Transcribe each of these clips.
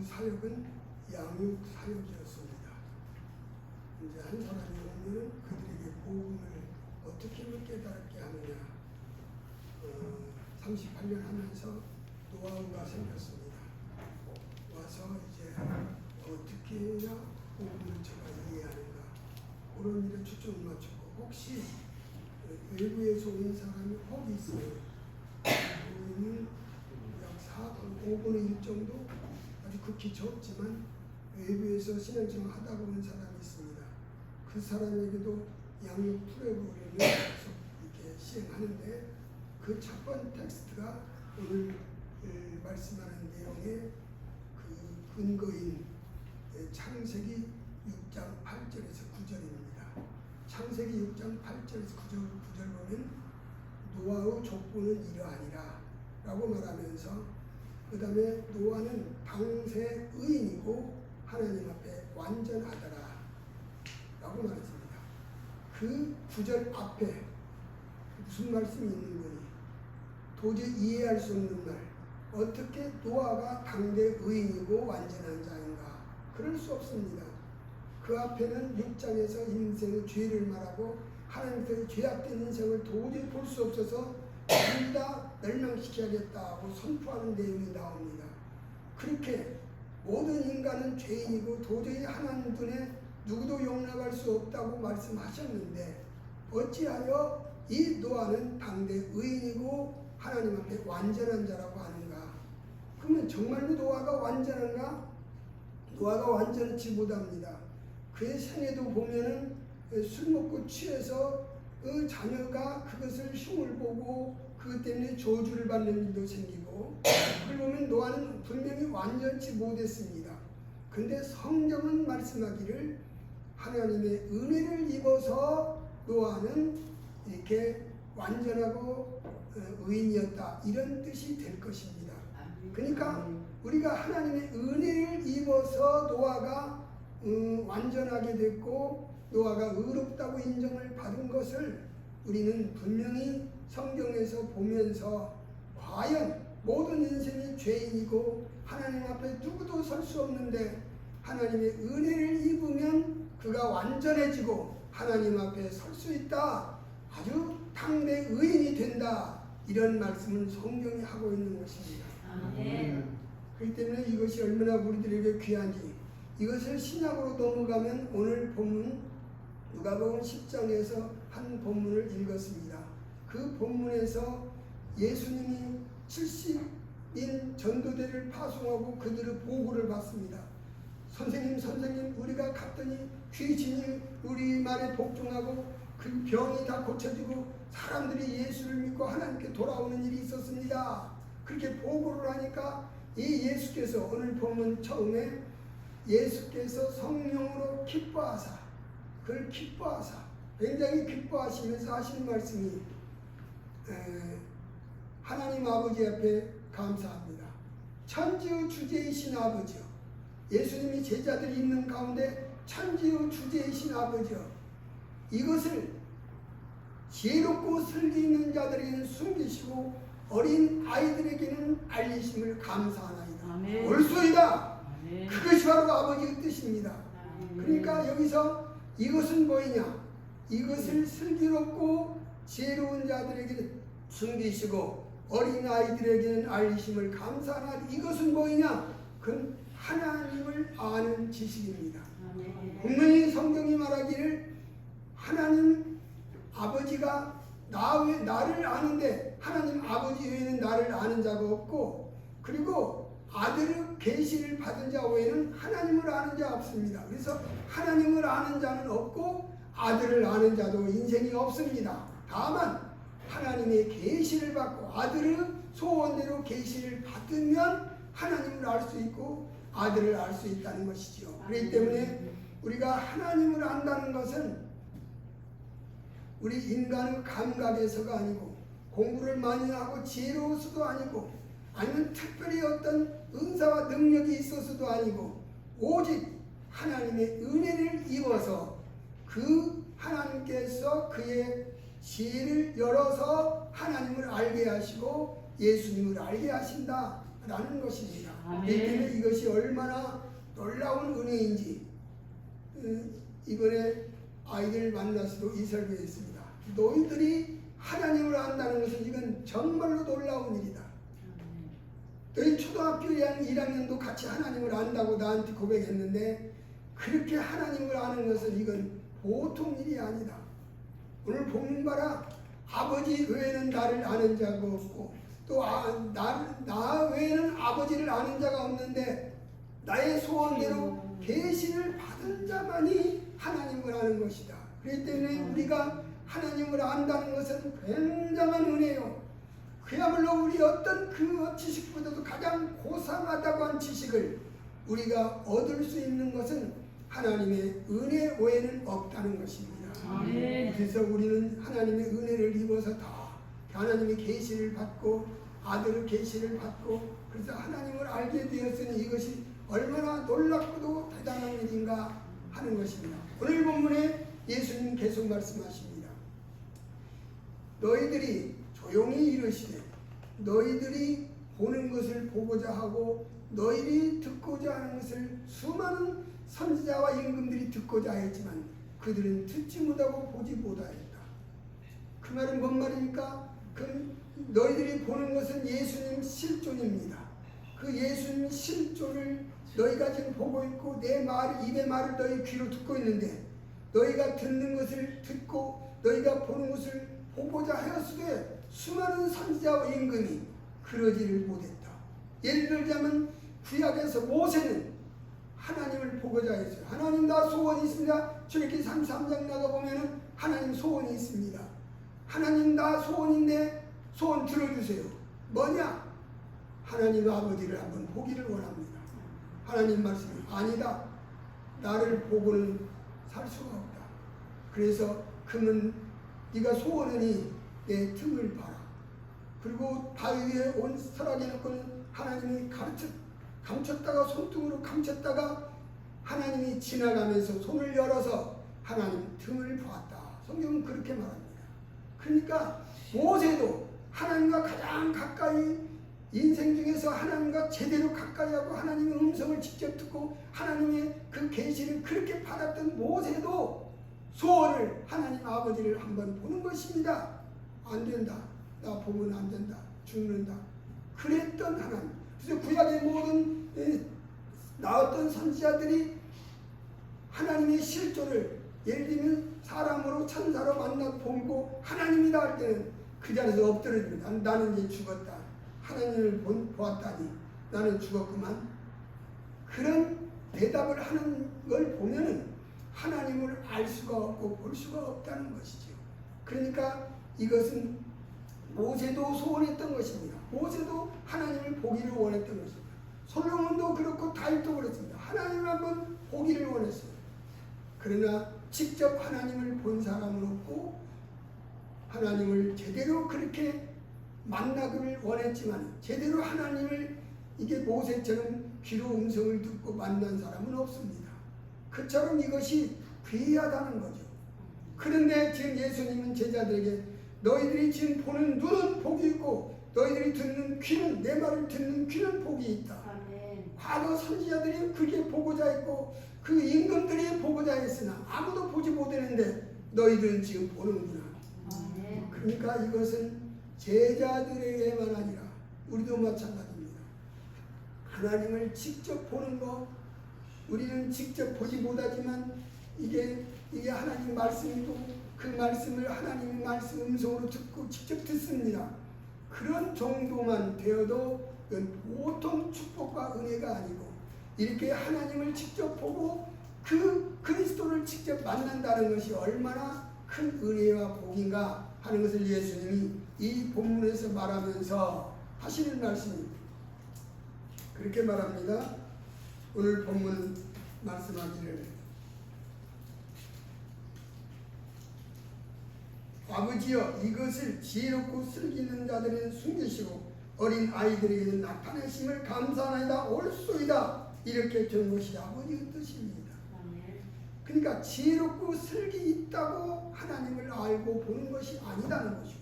사역은 양육 사역이었습니다. 이제 한 사람이 오면 그들에게 복음을 어떻게 깨달게 하느냐. 38년 하면서 노하우가 생겼습니다. 와서 이제 어떻게 해야 복음을 제가 이해하는가, 그런 일에 초점을 맞추고, 혹시 외부에서 온 사람이 혹 있어요. 우리는 약 5분의 1 정도, 아주 극히 적지만 외부에서 신앙생활 하다 보는 사람이 있습니다. 그 사람에게도 양육 프로그램을 계속 이렇게 시행하는데, 그 첫 번째 텍스트가 오늘 말씀하는 내용의 그 근거인 창세기 6장 8절에서 9절입니다. 창세기 6장 8절에서 9절 보면 노아의 족보는 이러하니라 라고 말하면서, 그 다음에 노아는 당세 의인이고 하나님 앞에 완전하더라 라고 말했습니다. 그 9절 앞에 무슨 말씀이 있는 거니? 도저히 이해할 수 없는 말. 어떻게 노아가 당대 의인이고 완전한 자인가? 그럴 수 없습니다. 그 앞에는 6장에서 인생의 죄를 말하고 하나님께서 죄악된 인생을 도저히 볼 수 없어서 둘 다 멸망시켜야겠다고 선포하는 내용이 나옵니다. 그렇게 모든 인간은 죄인이고 도저히 하나님 눈에 누구도 용납할 수 없다고 말씀하셨는데, 어찌하여 이 노아는 당대 의인이고 하나님 앞에 완전한 자라고 하는가? 그러면 정말로 노아가 완전한가? 노아가 완전치 못합니다. 그의 생애도 보면은 술 먹고 취해서 그 자녀가 그것을 흉을 보고 그것 때문에 저주를 받는 일도 생기고, 그걸 보면 노아는 분명히 완전치 못했습니다. 근데 성경은 말씀하기를 하나님의 은혜를 입어서 노아는 이렇게 완전하고 의인이었다, 이런 뜻이 될 것입니다. 그러니까 우리가 하나님의 은혜를 입어서 노아가 완전하게 됐고 노아가 의롭다고 인정을 받은 것을 우리는 분명히 성경에서 보면서, 과연 모든 인생이 죄인이고 하나님 앞에 누구도 설 수 없는데 하나님의 은혜를 입으면 그가 완전해지고 하나님 앞에 설 수 있다, 아주 당대 의인이 된다, 이런 말씀을 성경이 하고 있는 것입니다. 그렇기 때문에 이것이 얼마나 우리들에게 귀한지, 이것을 신약으로 넘어가면 오늘 본문 누가복음 10장에서 한 본문을 읽었습니다. 그 본문에서 예수님이 70인 전도대를 파송하고 그들의 보고를 받습니다. 선생님 우리가 갔더니 귀신이 우리 말에 복종하고 그 병이 다 고쳐지고 사람들이 예수를 믿고 하나님께 돌아오는 일이 있었습니다. 그렇게 보고를 하니까 이 예수께서, 오늘 보면 처음에 예수께서 성령으로 기뻐하사, 그걸 기뻐하사 굉장히 기뻐하시면서 하시는 말씀이 하나님 아버지 앞에 감사합니다. 천지의 주제이신 아버지요, 예수님이 제자들이 있는 가운데 천지의 주제이신 아버지요, 이것을 지혜롭고 슬기 있는 자들에게는 숨기시고 어린 아이들에게는 알리심을 감사하나이다. 옳소이다. 그것이 바로 아버지의 뜻입니다. 그러니까 여기서 이것은 뭐이냐? 이것을 슬기롭고 지혜로운 자들에게는 숨기시고 어린 아이들에게는 알리심을 감사하나, 이것은 뭐이냐? 그건 하나님을 아는 지식입니다. 분명히 성경이 말하기를 하나님 아버지가 나를 아는데 하나님 아버지 외에는 나를 아는 자가 없고, 그리고 아들의 계시를 받은 자 외에는 하나님을 아는 자 없습니다. 그래서 하나님을 아는 자는 없고 아들을 아는 자도 인생이 없습니다. 다만 하나님의 계시를 받고 아들의 소원대로 계시를 받으면 하나님을 알 수 있고 아들을 알 수 있다는 것이죠. 그렇기 때문에 우리가 하나님을 안다는 것은 우리 인간의 감각에서가 아니고 공부를 많이 하고 지혜로워서도 아니고 아니면 특별히 어떤 은사와 능력이 있어서도 아니고, 오직 하나님의 은혜를 입어서 그 하나님께서 그의 지혜를 열어서 하나님을 알게 하시고 예수님을 알게 하신다 라는 것입니다. 아멘. 때문에 이것이 얼마나 놀라운 은혜인지 이번에 아이들 만나서도 이 설교했습니다. 너희들이 하나님을 안다는 것은 이건 정말로 놀라운 일이다. 너희 초등학교 1학년도 같이 하나님을 안다고 나한테 고백했는데 그렇게 하나님을 아는 것은 이건 보통 일이 아니다. 오늘 본문 봐라. 아버지 외에는 나를 아는 자가 없고 또 나 외에는 아버지를 아는 자가 없는데 나의 소원대로 계시를 받은 자만이 하나님을 아는 것이다. 그렇기 때문에 우리가 하나님을 안다는 것은 굉장한 은혜요. 그야말로 우리 어떤 그 지식보다도 가장 고상하다고 한 지식을 우리가 얻을 수 있는 것은 하나님의 은혜 외에는 없다는 것입니다. 아멘. 그래서 우리는 하나님의 은혜를 입어서 다 하나님의 계시를 받고 아들의 계시를 받고 그래서 하나님을 알게 되었으니 이것이 얼마나 놀랍고도 대단한 일인가 하는 것입니다. 오늘 본문에 예수님 계속 말씀하십니다. 너희들이 조용히 이르시되 너희들이 보는 것을 보고자 하고 너희들이 듣고자 하는 것을 수많은 선지자와 임금들이 듣고자 했지만 그들은 듣지 못하고 보지 못하였다. 그 말은 뭔 말입니까? 너희들이 보는 것은 예수님 실존입니다. 그 예수님 실존을 너희가 지금 보고 있고 내 말, 입의 말을 너희 귀로 듣고 있는데 너희가 듣는 것을 듣고 너희가 보는 것을 보고자 하였으되 수많은 선지자와 임금이 그러지를 못했다. 예를 들자면 구약에서 모세는 하나님을 보고자 했어요. 하나님 나 소원이 있습니다. 출애굽기 33장 나가보면 하나님 소원이 있습니다. 하나님 나 소원인데 소원 들어주세요. 뭐냐? 하나님 아버지를 한번 보기를 원합니다. 하나님 말씀이 아니다. 나를 보고는 살 수가 없다. 그래서 그러면 네가 소원하니 내 틈을 봐라. 그리고 바위 위에 온 설악에 놓고는 하나님이 감췄다가 손등으로 감췄다가 하나님이 지나가면서 손을 열어서 하나님 틈을 보았다. 성경은 그렇게 말합니다. 그러니까 모세도 하나님과 가장 가까이 인생 중에서 하나님과 제대로 가까이 하고 하나님의 음성을 직접 듣고 하나님의 그 계시를 그렇게 받았던 모세도 소원을 하나님 아버지를 한번 보는 것입니다. 안 된다. 나 보면 안 된다. 죽는다. 그랬던 하나님. 그래서 구약의 모든 나왔던 선지자들이 하나님의 실존을 예를 들면 사람으로 천사로 만나 보고 하나님이다 할 때는 그 자리에서 엎드려집니다. 나는 이제 죽었다. 하나님을 보았다니 나는 죽었구만. 그런 대답을 하는 걸 보면은 하나님을 알 수가 없고 볼 수가 없다는 것이죠. 그러니까 이것은 모세도 소원했던 것입니다. 모세도 하나님을 보기를 원했던 것입니다. 솔로몬도 그렇고 다윗도 그렇습니다. 하나님을 한번 보기를 원했어요. 그러나 직접 하나님을 본 사람은 없고 하나님을 제대로 그렇게 만나기를 원했지만 제대로 하나님을 이게 모세처럼 귀로 음성을 듣고 만난 사람은 없습니다. 그처럼 이것이 귀하다는 거죠. 그런데 지금 예수님은 제자들에게 너희들이 지금 보는 눈은 복이 있고 너희들이 듣는 귀는 내 말을 듣는 귀는 복이 있다. 아멘. 과거 선지자들이 그게 보고자 했고 그 임금들이 보고자 했으나 아무도 보지 못했는데 너희들은 지금 보는구나. 아멘. 그러니까 이것은 제자들에게만 아니라 우리도 마찬가지입니다. 하나님을 직접 보는 것 우리는 직접 보지 못하지만 이게 하나님 말씀이고 그 말씀을 하나님의 말씀 음성으로 듣고 직접 듣습니다. 그런 정도만 되어도 이건 보통 축복과 은혜가 아니고 이렇게 하나님을 직접 보고 그 그리스도를 직접 만난다는 것이 얼마나 큰 은혜와 복인가 하는 것을 예수님이 이 본문에서 말하면서 하시는 말씀입니다. 그렇게 말합니다. 오늘 본문 말씀하기를 아버지여 이것을 지혜롭고 슬기 있는 자들에게는 숨기시고 어린 아이들에게는 나타내심을 감사하나이다 옳소이다 이렇게 준 것이 아버지의 뜻입니다. 그러니까 지혜롭고 슬기 있다고 하나님을 알고 보는 것이 아니라는 것이죠.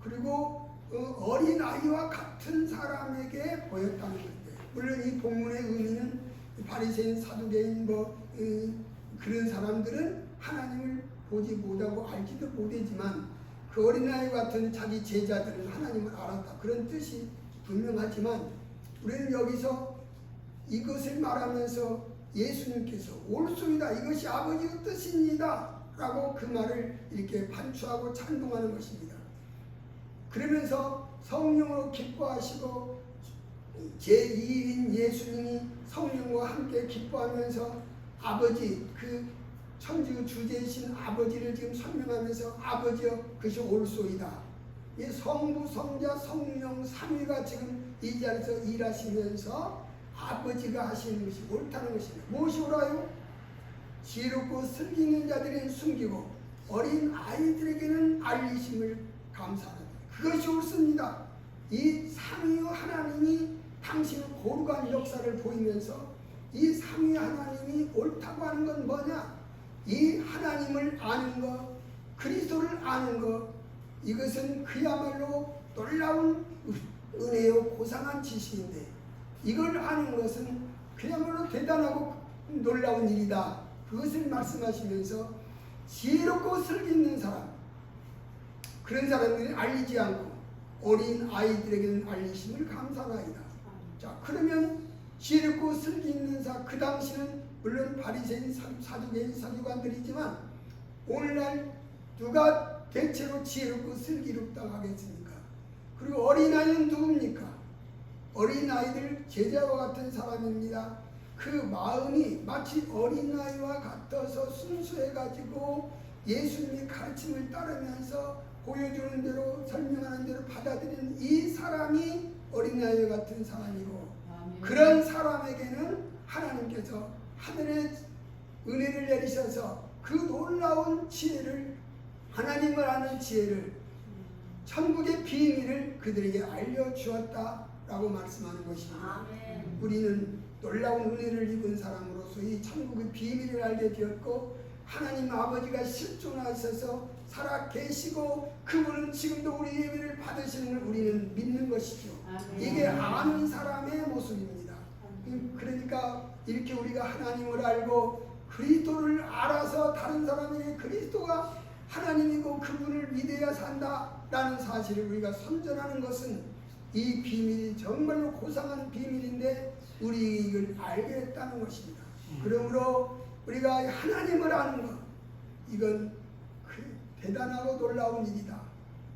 그리고 어린아이와 같은 사람에게 보였다는 건데, 물론 이 본문의 의미는 바리새인, 사두개인 그런 사람들은 하나님을 보지 못하고 알지도 못하지만 그 어린아이 같은 자기 제자들은 하나님을 알았다, 그런 뜻이 분명하지만 우리는 여기서 이것을 말하면서 예수님께서 옳소이다, 이것이 아버지의 뜻입니다 라고 그 말을 이렇게 반추하고 찬동하는 것입니다. 그러면서 성령으로 기뻐하시고 제2인 예수님이 성령과 함께 기뻐하면서 아버지, 그 천주 주제이신 아버지를 지금 설명하면서 아버지여 그것이 옳소이다. 이 성부, 성자, 성령 삼위가 지금 이 자리에서 일하시면서 아버지가 하시는 것이 옳다는 것입니다. 무엇이 옳아요? 지혜롭고 슬기 있는 자들은 숨기고 어린 아이들에게는 알리심을 감사하다. 그것이 옳습니다. 이 삼위 하나님이 당신의 거룩한 역사를 보이면서 이 삼위 하나님이 옳다고 하는 건 뭐냐? 이 하나님을 아는 것, 그리스도를 아는 것, 이것은 그야말로 놀라운 은혜요 고상한 지식인데, 이걸 아는 것은 그야말로 대단하고 놀라운 일이다. 그것을 말씀하시면서 지혜롭고 슬기 있는 사람, 그런 사람들이 알리지 않고 어린 아이들에게는 알리심을 감사하나이다. 자, 그러면 지혜롭고 슬기 있는 자, 그 당시는 물론 바리새인, 사두개인, 서기관들이지만 오늘날 누가 대체로 지혜롭고 슬기롭다고 하겠습니까? 그리고 어린아이는 누굽니까? 어린아이들 제자와 같은 사람입니다. 그 마음이 마치 어린아이와 같아서 순수해가지고 예수님의 가르침을 따르면서 보여주는 대로 설명하는 대로 받아들이는 이 사람이 어린아이 같은 사람이고, 그런 사람에게는 하나님께서 하늘의 은혜를 내리셔서 그 놀라운 지혜를, 하나님을 아는 지혜를, 천국의 비밀을 그들에게 알려주었다라고 말씀하는 것입니다. 우리는 놀라운 은혜를 입은 사람으로서 이 천국의 비밀을 알게 되었고, 하나님 아버지가 실존하셔서 살아 계시고 그분은 지금도 우리 예배를 받으시는 걸 우리는 믿는 것이죠. 이게 아는 사람의 모습입니다. 그러니까 이렇게 우리가 하나님을 알고 그리스도를 알아서 다른 사람에게 그리스도가 하나님이고 그분을 믿어야 산다라는 사실을 우리가 선전하는 것은 이 비밀이 정말로 고상한 비밀인데 우리 이걸 알게 됐다는 것입니다. 그러므로 우리가 하나님을 아는 것, 이건 대단하고 놀라운 일이다.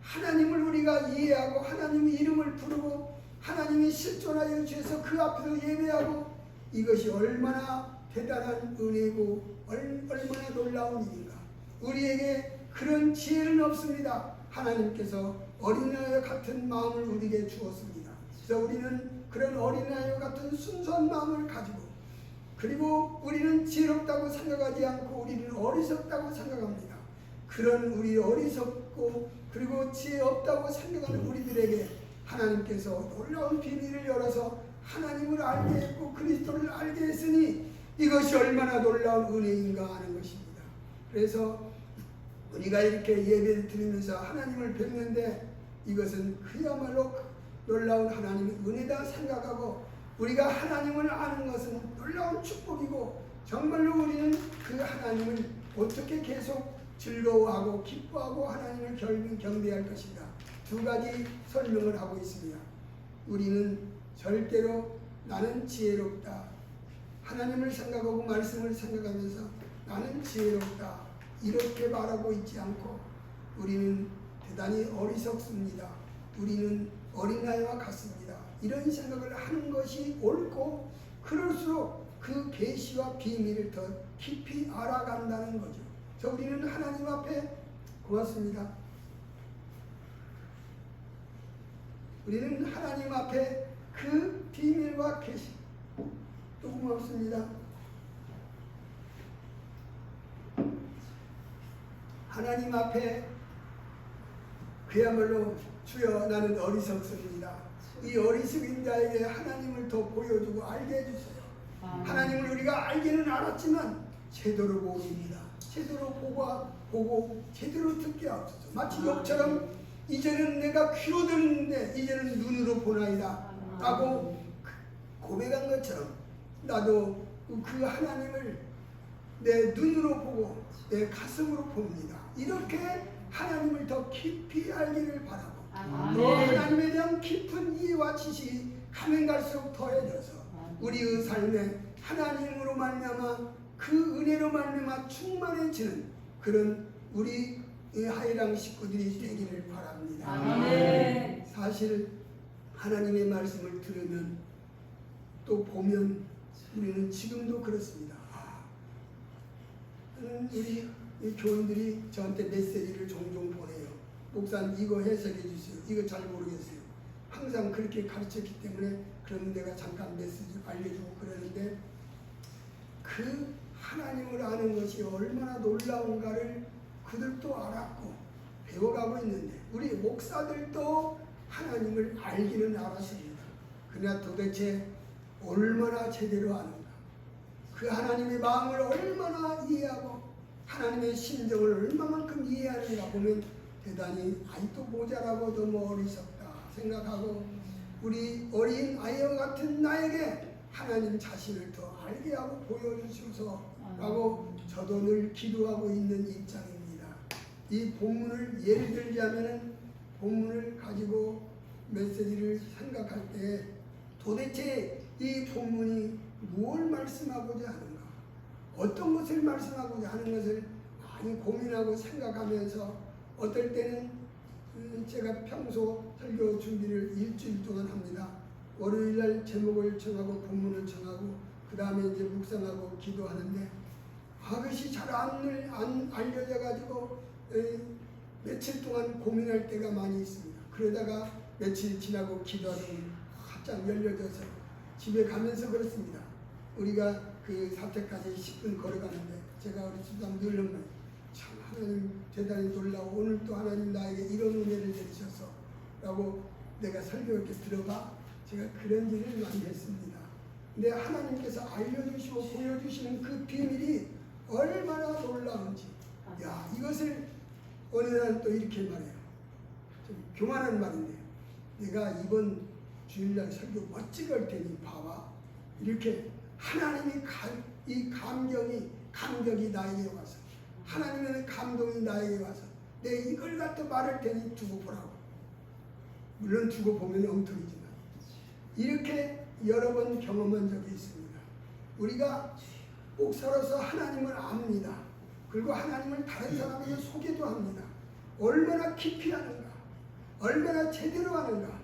하나님을 우리가 이해하고 하나님의 이름을 부르고 하나님이 실존하여 주셔서 그 앞에서 예배하고, 이것이 얼마나 대단한 은혜고 얼마나 놀라운 일인가. 우리에게 그런 지혜는 없습니다. 하나님께서 어린아이와 같은 마음을 우리에게 주었습니다. 그래서 우리는 그런 어린아이와 같은 순수한 마음을 가지고, 그리고 우리는 지혜롭다고 생각하지 않고 우리는 어리석다고 생각합니다. 그런 우리 어리석고 그리고 지혜 없다고 생각하는 우리들에게 하나님께서 놀라운 비밀을 열어서 하나님을 알게 했고 그리스도를 알게 했으니 이것이 얼마나 놀라운 은혜인가 하는 것입니다. 그래서 우리가 이렇게 예배를 드리면서 하나님을 뵙는데 이것은 그야말로 놀라운 하나님의 은혜다 생각하고, 우리가 하나님을 아는 것은 놀라운 축복이고 정말로 우리는 그 하나님을 어떻게 계속 즐거워하고 기뻐하고 하나님을 경배할 것인가, 두 가지 설명을 하고 있습니다. 우리는 절대로 나는 지혜롭다, 하나님을 생각하고 말씀을 생각하면서 나는 지혜롭다 이렇게 말하고 있지 않고, 우리는 대단히 어리석습니다, 우리는 어린아이와 같습니다, 이런 생각을 하는 것이 옳고, 그럴수록 그 계시와 비밀을 더 깊이 알아간다는 거죠. 그래서 우리는 하나님 앞에 고맙습니다. 우리는 하나님 앞에 그 비밀과 계시 또 고맙습니다. 하나님 앞에 그야말로 주여 나는 어리석습니다. 이 어리석은 자에게 하나님을 더 보여주고 알게 해주세요. 하나님을 우리가 알기는 알았지만 제대로 모릅니다. 제대로 보고 제대로 듣게 하옵소서. 마치 욥처럼 이제는 내가 귀로 듣는데 이제는 눈으로 보나이다 라고 고백한 것처럼 나도 그 하나님을 내 눈으로 보고 내 가슴으로 봅니다. 이렇게 하나님을 더 깊이 알기를 바라고 또 하나님에 대한 깊은 이해와 지식이 가면 갈수록 더해져서 우리의 삶에 하나님으로 말미암아 그 은혜로 말미암아 충만해지는 그런 우리 하이랑 식구들이 되기를 바랍니다. 사실 하나님의 말씀을 들으면 또 보면 우리는 지금도 그렇습니다. 우리 교인들이 저한테 메시지를 종종 보내요. 목사님 이거 해석해 주세요. 이거 잘 모르겠어요. 항상 그렇게 가르쳤기 때문에 그러면 내가 잠깐 메시지 알려주고 그러는데 그 하나님을 아는 것이 얼마나 놀라운가를 그들도 알았고 배워가고 있는데 우리 목사들도 하나님을 알기는 알았습니다. 그러나 도대체 얼마나 제대로 아는가, 그 하나님의 마음을 얼마나 이해하고 하나님의 심정을 얼마만큼 이해하는가 보면 대단히 아직도 모자라고 너무 어리석다 생각하고 우리 어린 아이와 같은 나에게 하나님 자신을 더 알게 하고 보여주셔서라고 저도 늘 기도하고 있는 입장입니다. 이 본문을 예를 들자면은 본문을 가지고 메시지를 생각할 때 도대체 이 본문이 무엇을 말씀하고자 하는가, 어떤 것을 말씀하고자 하는 것을 많이 고민하고 생각하면서 어떨 때는 제가 평소 설교 준비를 일주일 동안 합니다. 월요일날 제목을 정하고 본문을 정하고 그 다음에 이제 묵상하고 기도하는데 그것이 잘 안 알려져 가지고 며칠 동안 고민할 때가 많이 있습니다. 그러다가 며칠 지나고 기도하더니 활짝 열려져서 집에 가면서 그렇습니다. 우리가 그 사택까지 10분 걸어가는데 제가 우리 집사람 늘 하는 참 하나님 대단히 놀라워, 오늘 또 하나님 나에게 이런 은혜를 내리셔서 라고 내가 설교 이렇게 들어봐 제가 그런 일을 많이 했습니다. 근데 하나님께서 알려주시고 보여주시는 그 비밀이 얼마나 놀라운지, 야, 이것을 어느 날 또 이렇게 말해요. 좀 교만한 말인데요. 내가 이번 주일날 설교 멋지게 할 테니 봐봐. 이렇게 하나님이 이 감격이 나에게 와서 하나님의 감동이 나에게 와서 내 이걸 갖다 말할 테니 두고 보라고. 물론 두고 보면 엉터리지만 이렇게 여러 번 경험한 적이 있습니다. 우리가 목사로서 하나님을 압니다. 그리고 하나님을 다른 사람에게 소개도 합니다. 얼마나 깊이 하는가, 얼마나 제대로 하는가,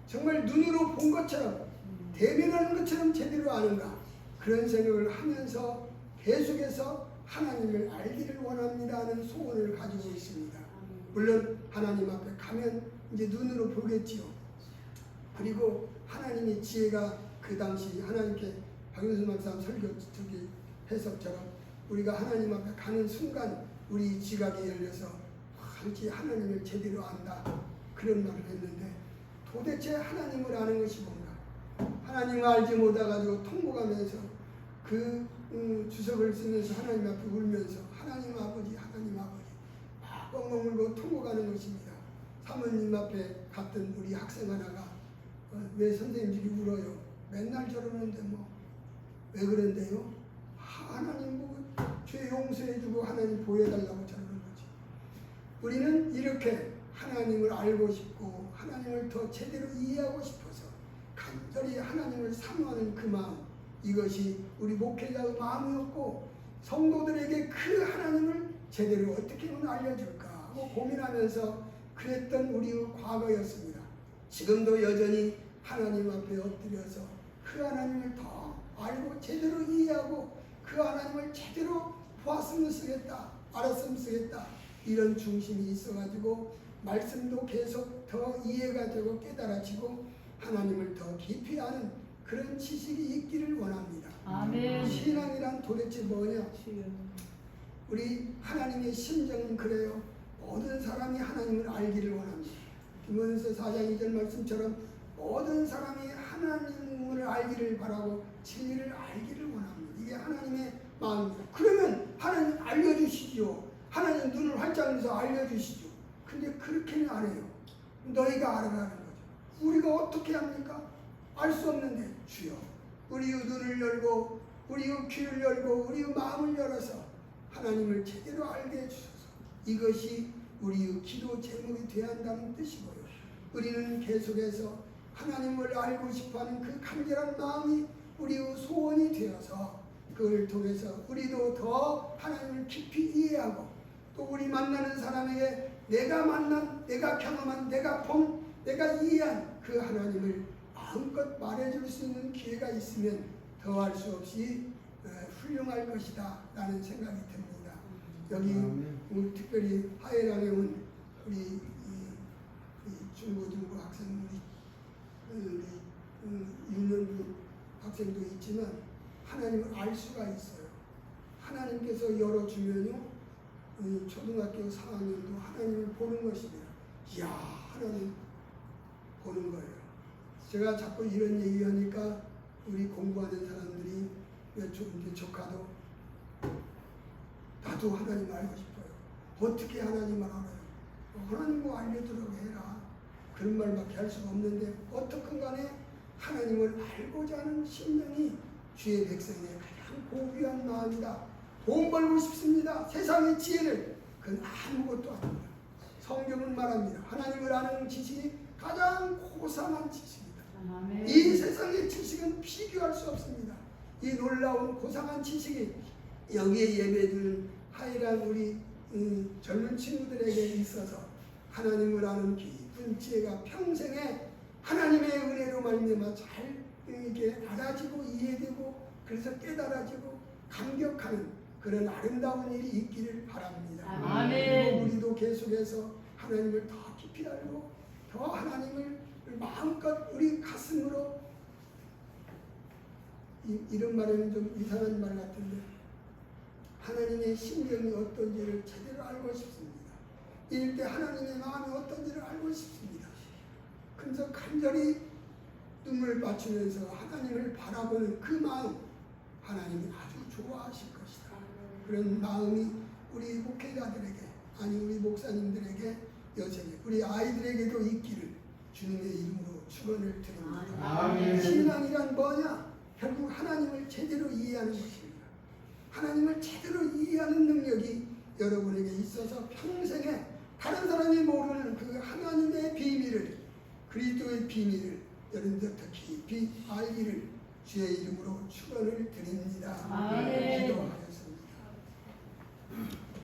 정말 눈으로 본 것처럼 대면하는 것처럼 제대로 아는가, 그런 생각을 하면서 계속해서 하나님을 알기를 원합니다 하는 소원을 가지고 있습니다. 물론 하나님 앞에 가면 이제 눈으로 보겠지요. 그리고 하나님의 지혜가 그 당시 하나님께 박윤수 목사 설교 저기 해석처럼 우리가 하나님 앞에 가는 순간 우리 지각이 열려서 이제 하나님을 제대로 안다 그런 말을 했는데 도대체 하나님을 아는 것이 뭔가, 하나님을 알지 못해가지고 통곡하면서 그 주석을 쓰면서 하나님 앞에 울면서 하나님 아버지 막 뻥뻥 울고 통곡하는 것입니다. 사모님 앞에 갔던 우리 학생 하나가 왜 선생님들이 울어요? 맨날 저러는데 뭐 왜 그런데요? 하나님 보고 죄 용서해주고 하나님 보여달라고 저러는 거지. 우리는 이렇게 하나님을 알고 싶고 하나님을 더 제대로 이해하고 싶어서 간절히 하나님을 사모하는 그 마음, 이것이 우리 목회자의 마음이었고 성도들에게 그 하나님을 제대로 어떻게 하면 알려줄까 하고 고민하면서 그랬던 우리의 과거였습니다. 지금도 여전히 하나님 앞에 엎드려서 그 하나님을 더 알고 제대로 이해하고 그 하나님을 제대로 보았으면 쓰겠다, 알았으면 쓰겠다, 이런 중심이 있어가지고 말씀도 계속 더 이해가 되고 깨달아지고 하나님을 더 깊이 아는 그런 지식이 있기를 원합니다. 아멘. 신앙이란 도대체 뭐냐? 우리 하나님의 심정은 그래요. 모든 사람이 하나님을 알기를 원합니다. 디모데후서 4장 2절 말씀처럼 모든 사람이 하나님을 알기를 바라고 진리를 알기를 원합니다. 이게 하나님의 마음입니다. 그러면 하나님 알려주시죠. 하나님 눈을 활짝 해서 알려주시죠. 근데 그렇게는 안 해요. 너희가 알아라는 거죠. 우리가 어떻게 합니까? 알 수 없는데 주여 우리의 눈을 열고 우리의 귀를 열고 우리의 마음을 열어서 하나님을 제대로 알게 해주소서. 이것이 우리의 기도 제목이 되어야 한다는 뜻이고요. 우리는 계속해서 하나님을 알고 싶어하는 그 간절한 마음이 우리의 소원이 되어서 그걸 통해서 우리도 더 하나님을 깊이 이해하고 또 우리 만나는 사람에게 내가 만난, 내가 경험한, 내가 본, 내가 이해한 그 하나님을 마음껏 말해줄 수 있는 기회가 있으면 더할 수 없이 훌륭할 것이다 라는 생각이 듭니다. 여기 우리 특별히 하엘안에 온 우리 이 중고등부 학생 우리 유년부 학생도 있지만 하나님을 알 수가 있어요. 하나님께서 열어주면요 초등학교 4학년도 하나님을 보는 것입니다. 이야 하나님 보는 거예요. 제가 자꾸 이런 얘기하니까 우리 공부하는 사람들이 이제 조카도 나도 하나님 알고 싶어요. 어떻게 하나님을 알아요? 하나님 뭐 알려주라고 해라. 그런 말밖에 할 수가 없는데 어떻든 간에 하나님을 알고자 하는 심령이 주의 백성의 가장 고귀한 마음이다. 돈 벌고 싶습니다. 세상의 지혜를 그건 아무것도 아닙니다. 성경은 말합니다. 하나님을 아는 지식이 가장 고상한 지식이다. 아멘. 이 세상의 지식은 비교할 수 없습니다. 이 놀라운 고상한 지식이 여기에 예배드리는 하이란 우리 젊은 친구들에게 있어서 하나님을 아는 깊은 지혜가 평생에 하나님의 은혜로 말미암아 잘 이게 알아지고 이해되고 그래서 깨달아지고 감격하는 그런 아름다운 일이 있기를 바랍니다. 아멘. 우리도 계속해서 하나님을 더 깊이 알고 더 하나님을 마음껏 우리 가슴으로 이런 말은 좀 이상한 말 같은데 하나님의 심정이 어떤지를 제대로 알고 싶습니다. 이럴 때 하나님의 마음이 어떤지를 알고 싶습니다. 그래서 간절히 눈물 맞추면서 하나님을 바라보는 그 마음 하나님이 아주 좋아하실 것이다. 그런 마음이 우리 목회자들에게 아니 우리 목사님들에게 여전히 우리 아이들에게도 있기를 주님의 이름으로 축원을 드립니다. 아멘. 신앙이란 뭐냐? 결국 하나님을 제대로 이해하는 것입니다. 하나님을 제대로 이해하는 능력이 여러분에게 있어서 평생에 다른 사람이 모르는 그 하나님의 비밀을 그리스도의 비밀을 여러분들 더 깊이 알기를 주의 이름으로 축원을 드립니다. 아멘.